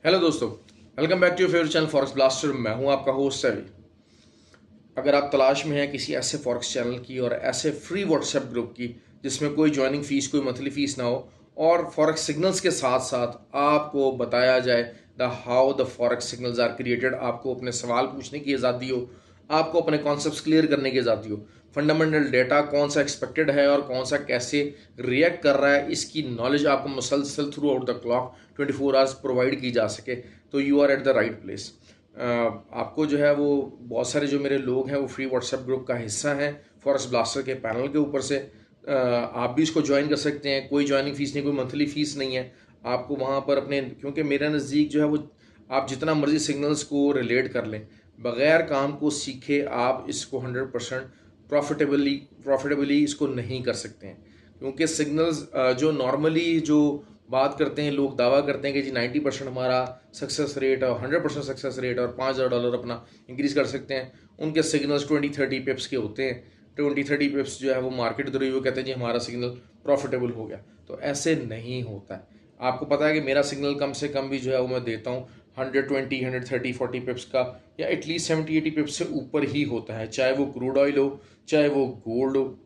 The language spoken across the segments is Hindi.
हेलो दोस्तों, welcome back to your favourite channel Forex Blaster. मैं हूं आपका होस्ट सभी। अगर आप तलाश में हैं किसी ऐसे फॉरेक्स चैनल की और ऐसे फ्री व्हाट्सएप ग्रुप की जिसमें कोई ज्वाइनिंग फीस, कोई मंथली फीस ना हो और फॉरेक्स सिग्नल्स के साथ साथ आपको बताया जाए the how the forex signals are created, आपको अपने सवाल पूछने की आज़ादी हो, आपको अपने कॉन्सेप्ट्स क्लियर करने की आज़ादी हो, फंडामेंटल डेटा कौन सा एक्सपेक्टेड है और कौन सा कैसे रिएक्ट कर रहा है, इसकी नॉलेज आपको मुसलसल throughout the clock 24 hours provide की जा सके, तो you are at the right place. आपको जो है वो बहुत सारे जो मेरे लोग हैं वो फ्री व्हाट्सएप ग्रुप का हिस्सा हैं फॉरेस्ट ब्लास्टर के पैनल के ऊपर से। आप भी इसको ज्वाइन कर सकते हैं, कोई ज्वाइनिंग फीस नहीं, कोई मंथली फीस नहीं है। आपको वहाँ पर अपने, क्योंकि मेरे नज़दीक जो है वो आप जितना मर्जी सिग्नल्स को रिलेट कर लें, बगैर काम को सीखे आप इसको 100% प्रॉफिटेबली इसको नहीं कर सकते हैं। क्योंकि सिग्नल्स जो नॉर्मली जो बात करते हैं, लोग दावा करते हैं कि जी 90% हमारा सक्सेस रेट और 100% सक्सेस रेट और $5,000 अपना इंक्रीज कर सकते हैं, उनके सिग्नल्स 20-30 पिप्स के होते हैं। 20-30 पिप्स जो है वो मार्केट दर वो कहते हैं जी हमारा सिग्नल प्रॉफिटेबल हो गया, तो ऐसे नहीं होता है। आपको पता है कि मेरा सिग्नल कम से कम भी जो है वो मैं देता हूँ 120, 130, 40 पिप्स का, या एटलीस्ट 70-80 पिप्स से ऊपर ही होता है, चाहे वो क्रूड ऑयल हो, चाहे वो गोल्ड हो,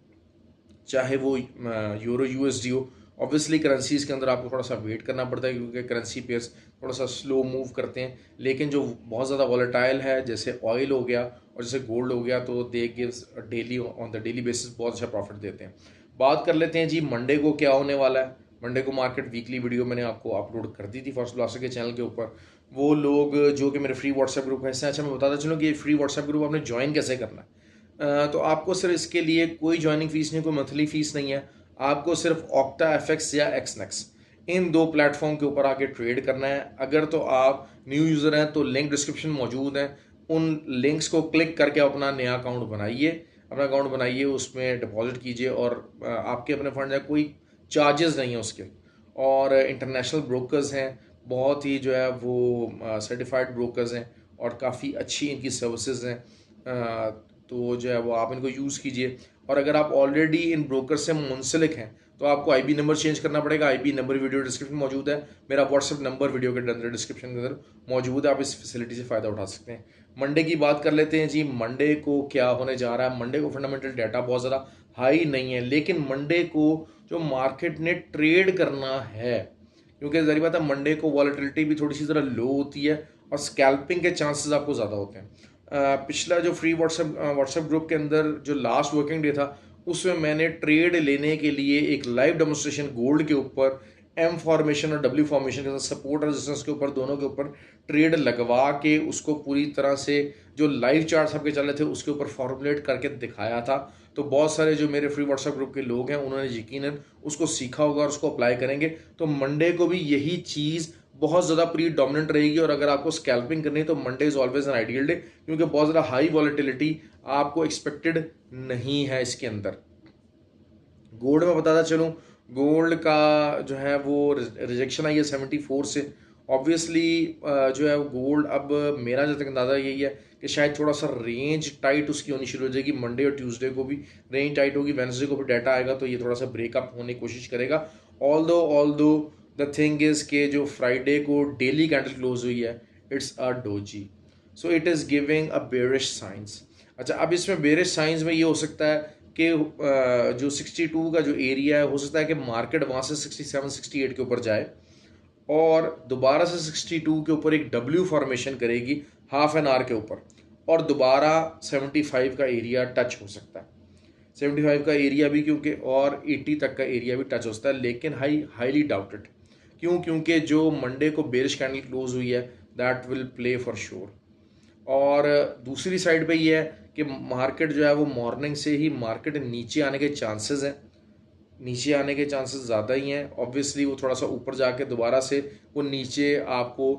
चाहे वो यूरो यूएसडी हो। ऑब्वियसली करेंसीज के अंदर आपको थोड़ा सा वेट करना पड़ता है क्योंकि करेंसी पेयर्स थोड़ा सा स्लो मूव करते हैं, लेकिन जो बहुत ज़्यादा वॉलेटाइल है जैसे ऑयल हो गया और जैसे गोल्ड हो गया, तो they gives daily on the daily basis बहुत अच्छा प्रॉफिट देते हैं। बात कर लेते हैं जी मंडे को क्या होने वाला है। मंडे को मार्केट वीकली वीडियो मैंने आपको अपलोड कर दी थी फर्स्ट ब्लास्टर के चैनल के ऊपर। वो लोग जो कि मेरे फ्री व्हाट्सएप ग्रुप है, अच्छा मैं बताता चलूँ कि ये फ्री व्हाट्सएप ग्रुप आपने ज्वाइन कैसे करना है। तो आपको सिर्फ इसके लिए कोई ज्वाइनिंग फीस नहीं, कोई मंथली फीस नहीं है। आपको सिर्फ ऑक्टा एफएक्स या एक्सनेक्स इन दो प्लेटफॉर्म के ऊपर आके ट्रेड करना है। अगर तो आप न्यू यूज़र हैं तो लिंक डिस्क्रिप्शन मौजूद है, उन लिंक्स को क्लिक करके अपना नया अकाउंट बनाइए, अपना अकाउंट बनाइए, उसमें डिपॉजिट कीजिए और आपके अपने फंड है, कोई चार्जेस नहीं है उसके। और इंटरनेशनल ब्रोकर्स हैं, बहुत ही जो है वो सर्टिफाइड ब्रोकर्स हैं और काफ़ी अच्छी इनकी सर्विसेज हैं। तो जो है वो आप इनको यूज़ कीजिए। और अगर आप ऑलरेडी इन ब्रोकर से मुंसलिक हैं तो आपको आईबी नंबर चेंज करना पड़ेगा। आईबी नंबर वीडियो डिस्क्रिप्शन में मौजूद है, मेरा व्हाट्सएप नंबर वीडियो के अंदर डिस्क्रिप्शन के अंदर मौजूद है, आप इस फैसिलिटी से फ़ायदा उठा सकते हैं। मंडे की बात कर लेते हैं जी। मंडे को क्या होने जा रहा है? मंडे को फंडामेंटल डाटा बहुत ज़्यादा हाई नहीं है, लेकिन मंडे को जो मार्केट ने ट्रेड करना है, क्योंकि जरी बात है मंडे को वॉलेटिलिटी भी थोड़ी सी ज़रा लो होती है और स्कैल्पिंग के चांसेस आपको ज़्यादा होते हैं। पिछला जो फ्री व्हाट्सएप ग्रुप के अंदर जो लास्ट वर्किंग डे था, उसमें मैंने ट्रेड लेने के लिए एक लाइव डेमोस्ट्रेशन गोल्ड के ऊपर एम फॉर्मेशन और डब्ल्यू फॉर्मेशन के साथ सपोर्ट रेजिस्टेंस के ऊपर, दोनों के ऊपर ट्रेड लगवा के उसको पूरी तरह से जो लाइव चार्ट्स आपके चल रहे थे उसके ऊपर फॉर्मुलेट करके दिखाया था। तो बहुत सारे जो मेरे फ्री व्हाट्सएप ग्रुप के लोग हैं उन्होंने यकीनन उसको सीखा होगा और उसको अप्लाई करेंगे। तो मंडे को भी यही चीज़ बहुत ज़्यादा प्री डोमिनेंट रहेगी। और अगर आपको स्कैल्पिंग करनी है तो Monday is always an ideal day, क्योंकि बहुत ज़्यादा हाई वॉलेटिलिटी आपको एक्सपेक्टेड नहीं है इसके अंदर। गोल्ड में बताता चलूँ, गोल्ड का जो है वो रिजेक्शन आई है 74 से। ऑब्वियसली जो है गोल्ड, अब मेरा जब तक अंदाज़ा यही है कि शायद थोड़ा सा रेंज टाइट उसकी होनी शुरू हो जाएगी। मंडे और ट्यूसडे को भी रेंज टाइट होगी, वेडनेसडे को भी डाटा आएगा तो ये थोड़ा सा ब्रेकअप होने की कोशिश करेगा। ऑल दो द थिंग इज़ के जो फ्राइडे को डेली कैंडल क्लोज हुई है, it's a doji, so it is giving a bearish science. अच्छा, अब इसमें बेरिश साइंस में ये हो सकता है कि जो 62 का जो एरिया है, हो सकता है कि मार्केट वहाँ से 67, 68 के ऊपर जाए और दोबारा से 62 के ऊपर एक डब्ल्यू फॉर्मेशन करेगी हाफ एन आवर के ऊपर, और दोबारा 75 का एरिया टच हो सकता है। 75 का एरिया भी, क्योंकि और 80 तक का एरिया भी टच हो सकता है, लेकिन हाईली डाउटेड। क्यों? क्योंकि जो मंडे को बेरिश कैंडल क्लोज हुई है, that will play for sure. और दूसरी साइड पे ये है कि मार्केट जो है वो मॉर्निंग से ही मार्केट नीचे आने के चांसेस हैं, नीचे आने के चांसेस ज़्यादा ही हैं। ऑब्वियसली वो थोड़ा सा ऊपर जाके दोबारा से वो नीचे आपको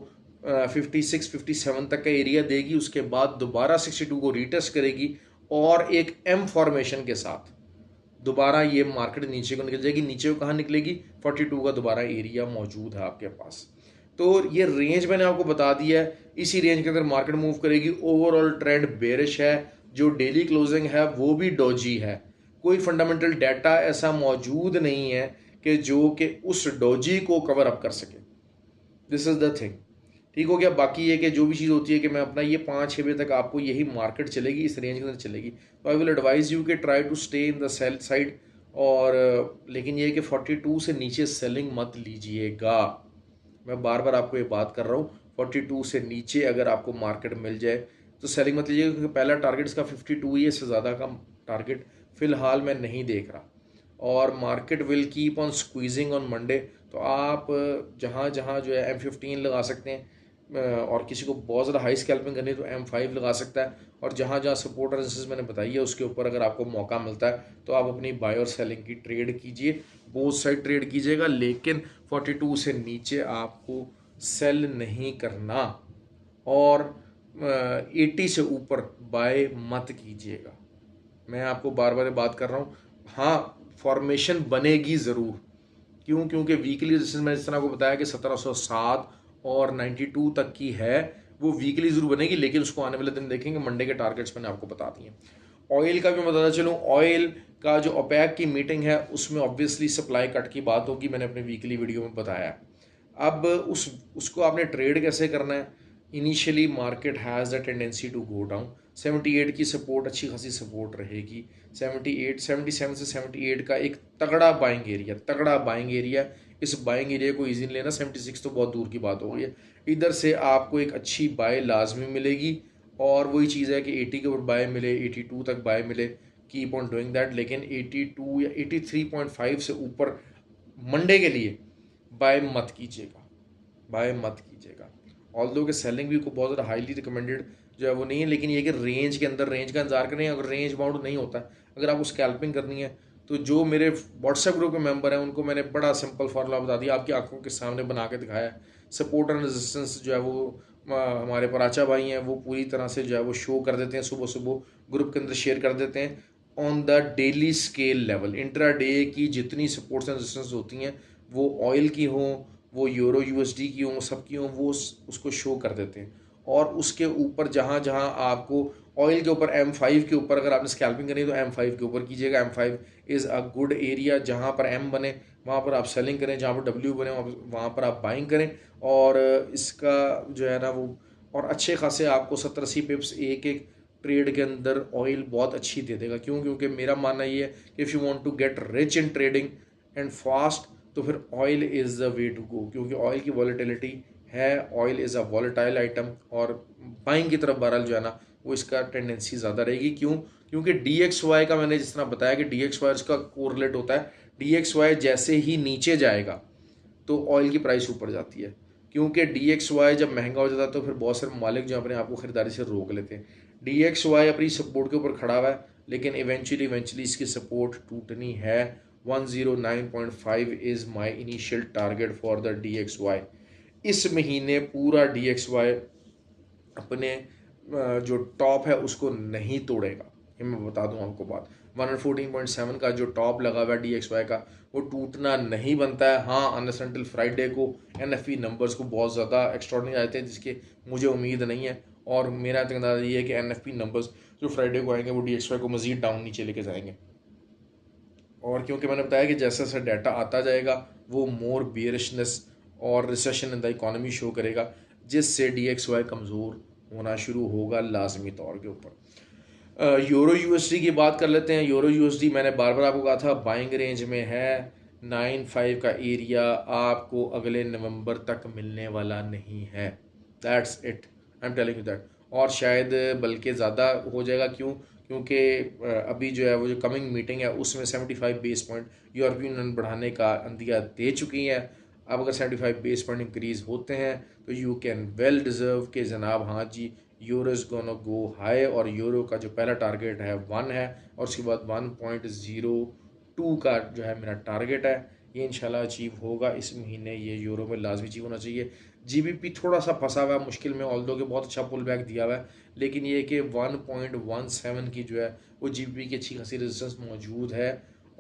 56, 57 तक का एरिया देगी, उसके बाद दोबारा 62 को रीटेस्ट करेगी और एक एम फॉर्मेशन के साथ दोबारा ये मार्केट नीचे को निकल जाएगी। नीचे को कहाँ निकलेगी? 42 का दोबारा एरिया मौजूद है आपके पास। तो ये रेंज मैंने आपको बता दिया है, इसी रेंज के अंदर मार्केट मूव करेगी। ओवरऑल ट्रेंड बेरिश है, जो डेली क्लोजिंग है वो भी डोजी है। कोई फंडामेंटल डाटा ऐसा मौजूद नहीं है कि जो कि उस डोजी को कवर अप कर सके। This is the thing. ठीक हो गया। बाकी ये कि जो भी चीज़ होती है कि मैं अपना ये 5-6 बजे तक आपको यही मार्केट चलेगी, इस रेंज के अंदर चलेगी, तो आई विल एडवाइज़ यू कि try to stay in the sell side. और लेकिन ये है कि 42 से नीचे सेलिंग मत लीजिएगा। मैं बार बार आपको ये बात कर रहा हूँ, 42 से नीचे अगर आपको मार्केट मिल जाए तो सेलिंग मत लीजिएगा, क्योंकि पहला टारगेट इसका 52 ही है, इससे ज़्यादा का टारगेट फ़िलहाल मैं नहीं देख रहा। और market will keep on squeezing on Monday. तो आप जहाँ जहाँ जो है M15 लगा सकते हैं, और किसी को बहुत ज़्यादा हाई स्कैल्पिंग करनी है तो M5 लगा सकता है। और जहाँ जहाँ सपोर्ट और रेजिस्टेंस मैंने बताई है उसके ऊपर अगर आपको मौका मिलता है तो आप अपनी बाय और सेलिंग की ट्रेड कीजिए, बोथ साइड ट्रेड कीजिएगा, लेकिन 42 से नीचे आपको सेल नहीं करना। और 80 से ऊपर बाय मत कीजिएगा। मैं आपको बार बार बात कर रहा हूँ। हाँ, फॉर्मेशन बनेगी ज़रूर। क्यों? क्योंकि वीकली रेजिस्टेंस मैंने जिस तरह आपको बताया कि 1707 और 92 तक की है, वो वीकली ज़रूर बनेगी, लेकिन उसको आने वाले दिन देखेंगे। मंडे के टारगेट्स मैंने आपको बता दिए। ऑयल का भी मैं बताता चलूँ, ऑयल का जो ओपेक की मीटिंग है उसमें ऑब्वियसली सप्लाई कट की बात होगी, मैंने अपने वीकली वीडियो में बताया। अब उसको आपने ट्रेड कैसे करना है? Initially market has the tendency to go down. 78 की सपोर्ट अच्छी खासी सपोर्ट रहेगी। 78 77 से 78 का एक तगड़ा बाइंग एरिया। इस बाइंग एरिया को ईजी लेना। 76 तो बहुत दूर की बात हो गई है। इधर से आपको एक अच्छी बाय लाजमी मिलेगी, और वही चीज़ है कि 80 के ऊपर बाय मिले, 82 तक बाय मिले, कीप ऑन डूइंग दैट। लेकिन 82 या 83.5 से ऊपर मंडे के लिए बाय मत कीजिएगा। ऑल्दो के सेलिंग भी को बहुत ज़्यादा हाईली रिकमेंडेड जो है वो नहीं है, लेकिन ये कि रेंज के अंदर रेंज का इंतजार करें। अगर रेंज बाउंड नहीं होता, अगर आपको स्कैल्पिंग करनी है, तो जो मेरे व्हाट्सएप ग्रुप के मेंबर हैं उनको मैंने बड़ा सिंपल फार्मूला बता दिया, आपकी आंखों के सामने बना के दिखाया है। सपोर्ट एंड रेजिस्टेंस जो है वो हमारे पराचा भाई हैं वो पूरी तरह से जो है वो शो कर देते हैं, सुबह सुबह ग्रुप के अंदर शेयर कर देते हैं on the daily scale level. Intra day की जितनी सपोर्ट्स एंड रेजिस्टेंस होती हैं, वो ऑयल की हों, वो यूरो USD की हों, सबकी हों, वो उसको शो कर देते हैं। और उसके ऊपर जहाँ जहाँ आपको ऑयल के ऊपर M5 के ऊपर अगर आपने स्कैल्पिंग करनी है तो M5 के ऊपर कीजिएगा। M5 is a good area. जहाँ पर M बने वहाँ पर आप सेलिंग करें, जहाँ पर W बने वहाँ पर आप बाइंग करें। और इसका जो है ना वो, और अच्छे खासे आपको 70-80 पिप्स एक एक ट्रेड के अंदर ऑयल बहुत अच्छी दे देगा। क्यों? क्योंकि मेरा मानना ये है कि if you want to get rich in trading and fast, तो फिर oil is the way to go. क्योंकि ऑयल की वॉलेटिलिटी है, oil is a volatile item, और बाइंग की तरफ बहरहाल जो है ना वो इसका टेंडेंसी ज़्यादा रहेगी। क्यों? क्योंकि DXY का मैंने जिस तरह बताया कि DXY इसका कोरिलेट होता है। DXY जैसे ही नीचे जाएगा तो ऑयल की प्राइस ऊपर जाती है, क्योंकि DXY जब महंगा हो जाता है तो फिर बहुत सारे मालिक जो अपने आप को ख़रीदारी से रोक लेते हैं। DXY अपनी सपोर्ट के ऊपर खड़ा हुआ है, लेकिन इवेंचुअली इसकी सपोर्ट टूटनी है। 109.5 is my initial target for the DXY। इस महीने पूरा DXY अपने जो टॉप है उसको नहीं तोड़ेगा, ये मैं बता दूं आपको बात। 114.7 का जो टॉप लगा हुआ है DXY का, वो टूटना नहीं बनता है। हाँ, अनलेस अनटिल फ्राइडे को NFP नंबर्स को बहुत ज़्यादा एक्स्ट्राऑर्डिनरी आते हैं, जिसके मुझे उम्मीद नहीं है। और मेरा अंदाज़ा ये है कि NFP नंबर्स जो फ्राइडे को आएंगे वो DXY को मज़ीद डाउन नीचे लेके जाएंगे। और क्योंकि मैंने बताया कि जैसा जैसा डाटा आता जाएगा वो मोर बियरिशनेस और recession in the economy show करेगा, जिससे DXY कमज़ोर होना शुरू होगा लाजमी तौर के ऊपर। यूरो USD की बात कर लेते हैं। यूरो USD मैंने बार बार आपको कहा था बाइंग रेंज में है। 95 का एरिया आपको अगले नवंबर तक मिलने वाला नहीं है। That's it, I am telling you that. और शायद बल्कि ज़्यादा हो जाएगा। क्यों? क्योंकि अभी जो है वो जो कमिंग मीटिंग है उसमें 75 बेस पॉइंट यूरोपियन यूनियन बढ़ाने का अंदिया दे चुकी है। अब अगर 75 बेस पॉइंट इंक्रीज़ होते हैं तो यू कैन वेल डिज़र्व के जनाब हाँ जी euro is gonna go high. और यूरो का जो पहला टारगेट है 1 है, और उसके बाद 1.02 का जो है मेरा टारगेट है। ये इंशाल्लाह अचीव होगा इस महीने, ये यूरो में लाजमी अचीव होना चाहिए। GBP थोड़ा सा फंसा हुआ है मुश्किल में, ऑल्दो के बहुत अच्छा पुल बैक दिया हुआ है, लेकिन ये कि 1.17 की जो है वो GBP की अच्छी खासी रेजिस्टेंस मौजूद है।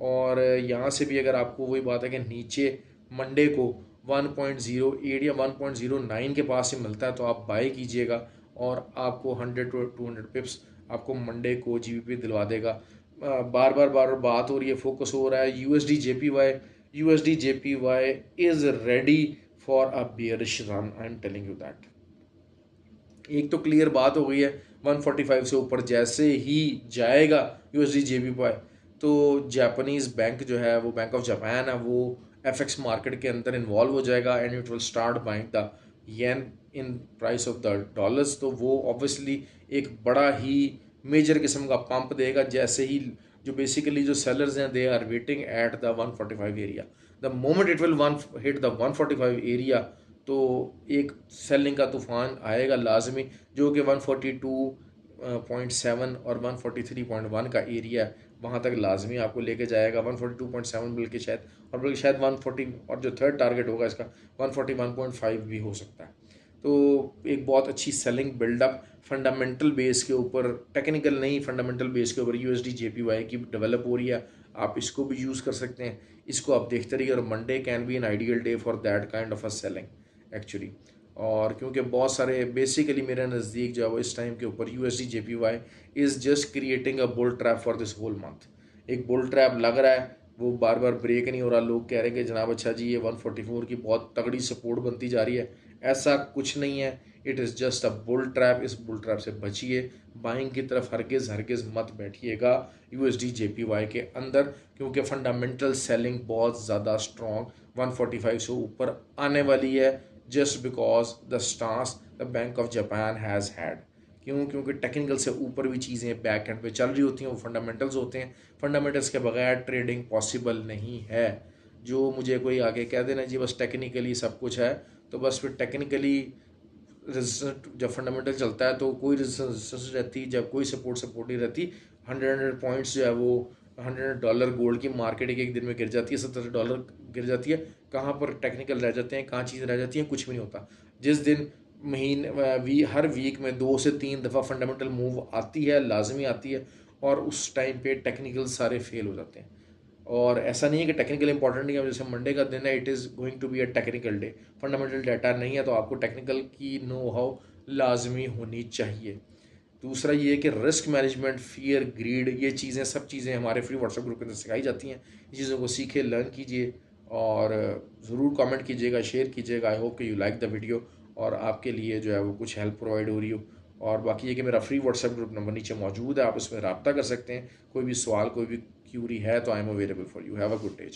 और यहाँ से भी अगर आपको वही बात है कि नीचे मंडे को 1.08 या 1.09 के पास से मिलता है तो आप बाय कीजिएगा, और आपको 100 to 200 पिप्स आपको मंडे को GBP दिलवा देगा। बार बार बात हो रही है, फोकस हो रहा है USD JPY is ready for a bearish run, I am telling you that. एक तो क्लियर बात हो गई है 145 से ऊपर जैसे ही जाएगा यूएसडी जेपीवाई, तो जापानीज़ बैंक जो है वो बैंक ऑफ जापान है, वो एफएक्स मार्केट के अंदर इन्वॉल्व हो जाएगा and it will start buying the yen in price of the dollars. तो वो ऑब्वियसली एक बड़ा ही मेजर किस्म का पंप देगा, जैसे ही जो बेसिकली जो सेलर्स हैं they are waiting at the 145 area. The moment it will one hit the 145 area, तो एक सेलिंग का तूफान आएगा लाजमी, जो कि 142.7 और 143.1 का एरिया है, वहाँ तक लाजमी आपको लेके जाएगा। 142.7 बल्कि शायद 140, और जो थर्ड टारगेट होगा इसका 141.5 भी हो सकता है। तो एक बहुत अच्छी सेलिंग बिल्डअप फंडामेंटल बेस के ऊपर, टेक्निकल नहीं, फंडामेंटल बेस के ऊपर यूएसडी जेपीवाई की डेवलप हो रही है। आप इसको भी यूज़ कर सकते हैं, इसको आप देखते रहिए, और Monday can be an ideal day for that kind of a selling actually. और क्योंकि बहुत सारे बेसिकली मेरे नज़दीक जो है वो इस टाइम के ऊपर USD JPY is just creating a bull trap for this whole month. एक बुल ट्रैप लग रहा है, वो बार बार ब्रेक नहीं हो रहा। लोग कह रहे हैं कि जनाब अच्छा जी ये 144 की बहुत तगड़ी सपोर्ट बनती जा रही है, ऐसा कुछ नहीं है। It is just a bull trap. इस बुल ट्रैप से बचिए, बाइंग की तरफ हरगिज़ मत बैठिएगा यूएसडी जेपीवाई के अंदर, क्योंकि फंडामेंटल सेलिंग बहुत ज़्यादा स्ट्रॉन्ग 145 से ऊपर आने वाली है, just because the stance the bank of Japan has had. क्योंकि टेक्निकल से ऊपर भी चीज़ें बैक एंड पे चल रही होती हैं, वो फंडामेंटल्स होते हैं। फंडामेंटल्स के बगैर ट्रेडिंग पॉसिबल नहीं है। जो मुझे कोई आगे कह देना जी बस टेक्निकली सब कुछ है, तो बस फिर टेक्निकली जब फंडामेंटल चलता है तो कोई रेजिस्टेंस रहती, जब कोई सपोर्ट नहीं रहती। 100 पॉइंट्स जो है वो $100 गोल्ड की मार्केट एक दिन में गिर जाती है, $70 गिर जाती है। कहाँ पर टेक्निकल रह जाते हैं, कहाँ चीज़ रह जाती हैं, कुछ भी नहीं होता। जिस दिन हर वीक में 2 से 3 दफ़ा फंडामेंटल मूव आती है, लाजमी आती है, और उस टाइम पे टेक्निकल सारे फेल हो जाते हैं। और ऐसा नहीं है कि टेक्निकल इंपॉर्टेंट नहीं है, जैसे मंडे का दिन है, it is going to be a technical day. Fundamental data नहीं है तो आपको टेक्निकल की नो हाउ लाजमी होनी चाहिए। दूसरा ये है कि रिस्क मैनेजमेंट, फियर, ग्रीड, ये चीज़ें सब चीज़ें हमारे फ्री व्हाट्सएप ग्रुप के अंदर सिखाई जाती हैं। इन चीज़ों को सीखे, लर्न कीजिए, और ज़रूर कमेंट कीजिएगा, शेयर कीजिएगा। आई होप कि यू लाइक द वीडियो और आपके लिए जो है वो कुछ हेल्प प्रोवाइड हो रही हो। और बाकी ये कि मेरा फ्री व्हाट्सएप ग्रुप नंबर नीचे मौजूद है, आप उसमें रब्ता कर सकते हैं। कोई भी सवाल, कोई भी क्यूरी है तो I am available for you. Have a good day.